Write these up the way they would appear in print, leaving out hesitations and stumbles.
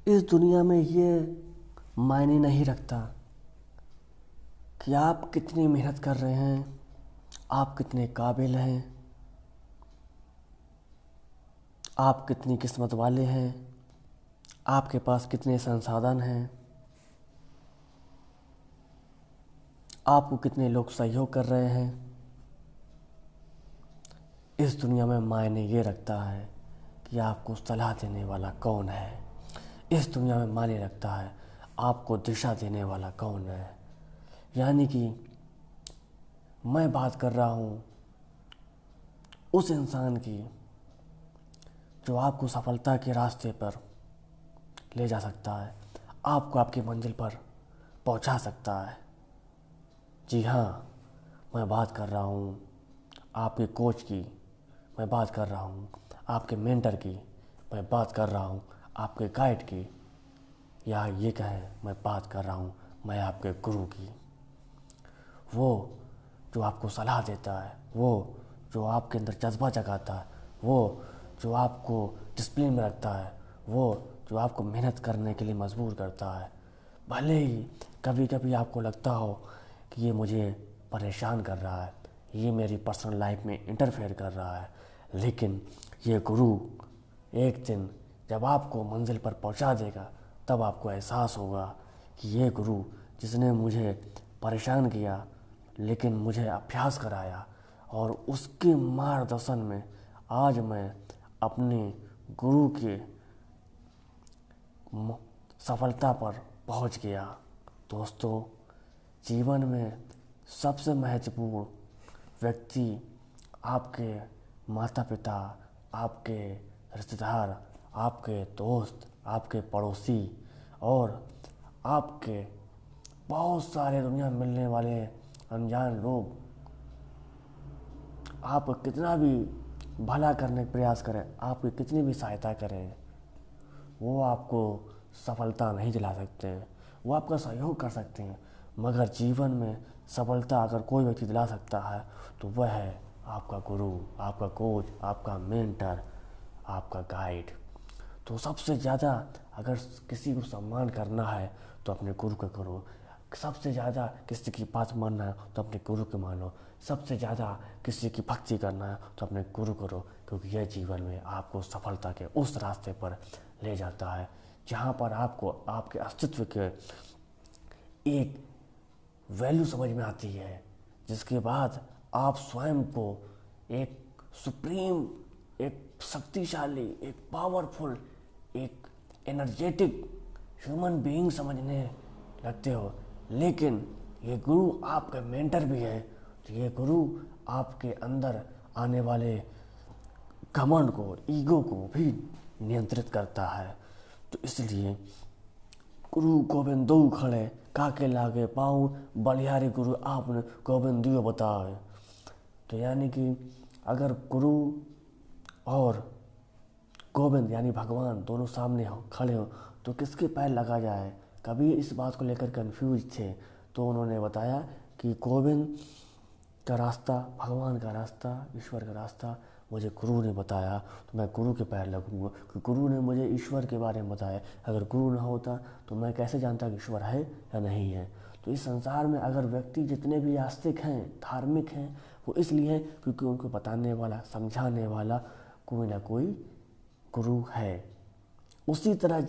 इस दुनिया में ये मायने नहीं रखता कि आप कितनी मेहनत कर रहे हैं, आप कितने काबिल हैं, आप कितनी किस्मत वाले हैं, आपके पास कितने संसाधन हैं, आपको कितने लोग सहयोग कर रहे हैं। इस दुनिया में मायने ये रखता है कि आपको सलाह देने वाला कौन है। इस दुनिया में मायने रखता है आपको दिशा देने वाला कौन है। यानी कि मैं बात कर रहा हूँ उस इंसान की जो आपको सफलता के रास्ते पर ले जा सकता है, आपको आपकी मंजिल पर पहुंचा सकता है। जी हाँ, मैं बात कर रहा हूँ आपके कोच की, मैं बात कर रहा हूँ आपके मेंटर की, मैं बात कर रहा हूँ आपके गाइड की, या ये कहें मैं बात कर रहा हूँ मैं आपके गुरु की। वो जो आपको सलाह देता है, वो जो आपके अंदर जज्बा जगाता है, वो जो आपको डिसिप्लिन में रखता है, वो जो आपको मेहनत करने के लिए मजबूर करता है। भले ही कभी कभी आपको लगता हो कि ये मुझे परेशान कर रहा है, ये मेरी पर्सनल लाइफ में इंटरफेयर कर रहा है, लेकिन ये गुरु एक दिन जब आपको मंजिल पर पहुंचा देगा तब आपको एहसास होगा कि ये गुरु जिसने मुझे परेशान किया लेकिन मुझे अभ्यास कराया, और उसके मार्गदर्शन में आज मैं अपने गुरु के सफलता पर पहुंच गया। दोस्तों, जीवन में सबसे महत्वपूर्ण व्यक्ति आपके माता पिता, आपके रिश्तेदार, आपके दोस्त, आपके पड़ोसी और आपके बहुत सारे दुनिया में मिलने वाले अनजान लोग। आप कितना भी भला करने का प्रयास करें, आपकी कितनी भी सहायता करें, वो आपको सफलता नहीं दिला सकते हैं। वो आपका सहयोग कर सकते हैं, मगर जीवन में सफलता अगर कोई व्यक्ति दिला सकता है तो वह है आपका गुरु, आपका कोच, आपका मेंटर, आपका गाइड। तो सबसे ज़्यादा अगर किसी को सम्मान करना है तो अपने गुरु का करो। सबसे ज़्यादा किसी की बात मानना है तो अपने गुरु के मानो। सबसे ज़्यादा किसी की भक्ति करना है तो अपने गुरु करो, क्योंकि यह जीवन में आपको सफलता के उस रास्ते पर ले जाता है जहाँ पर आपको आपके अस्तित्व के एक वैल्यू समझ में आती है, जिसके बाद आप स्वयं को एक सुप्रीम, एक शक्तिशाली, एक पावरफुल, एक एनर्जेटिक ह्यूमन बीइंग समझने लगते हो। लेकिन ये गुरु आपका मेंटर भी है, तो ये गुरु आपके अंदर आने वाले घमंड को, ईगो को भी नियंत्रित करता है। तो इसलिए गुरु गोविंद दो खड़े काके लागे पाऊँ, बलिहारी गुरु आपने गोविंद दियो बताए। तो यानी कि अगर गुरु और गोविंद यानी भगवान दोनों सामने हो, खड़े हो, तो किसके पैर लगा जाए। कभी इस बात को लेकर कंफ्यूज थे, तो उन्होंने बताया कि गोविंद का रास्ता, भगवान का रास्ता, ईश्वर का रास्ता मुझे गुरु ने बताया, तो मैं गुरु के पैर लगूंगा, क्योंकि गुरु ने मुझे ईश्वर के बारे में बताया। अगर गुरु ना होता तो मैं कैसे जानता कि ईश्वर है या नहीं है। तो इस संसार में अगर व्यक्ति जितने भी आस्तिक हैं, धार्मिक हैं, वो इसलिए हैं क्योंकि उनको बताने वाला, समझाने वाला कोई ना कोई गुरु है। उसी तरह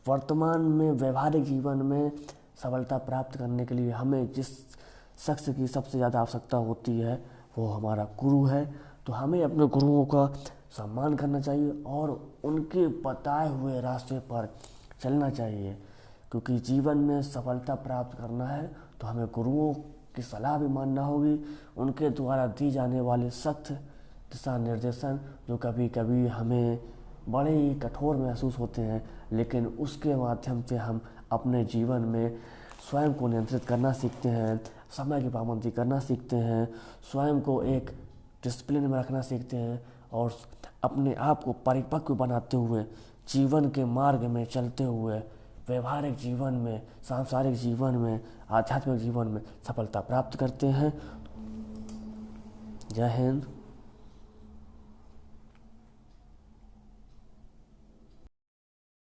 वर्तमान में व्यवहारिक जीवन में सफलता प्राप्त करने के लिए हमें जिस शख्स की सबसे ज़्यादा आवश्यकता होती है वो हमारा गुरु है। तो हमें अपने गुरुओं का सम्मान करना चाहिए और उनके बताए हुए रास्ते पर चलना चाहिए, क्योंकि जीवन में सफलता प्राप्त करना है तो हमें गुरुओं की सलाह भी मानना होगी। उनके द्वारा दी जाने वाले सख्त दिशा निर्देशन जो कभी कभी हमें बड़े ही कठोर महसूस होते हैं, लेकिन उसके माध्यम से हम अपने जीवन में स्वयं को नियंत्रित करना सीखते हैं, समय की पाबंदी करना सीखते हैं, स्वयं को एक डिसिप्लिन में रखना सीखते हैं और अपने आप को परिपक्व बनाते हुए जीवन के मार्ग में चलते हुए व्यवहारिक जीवन में, सांसारिक जीवन में, आध्यात्मिक जीवन में सफलता प्राप्त करते हैं। जय हिंद।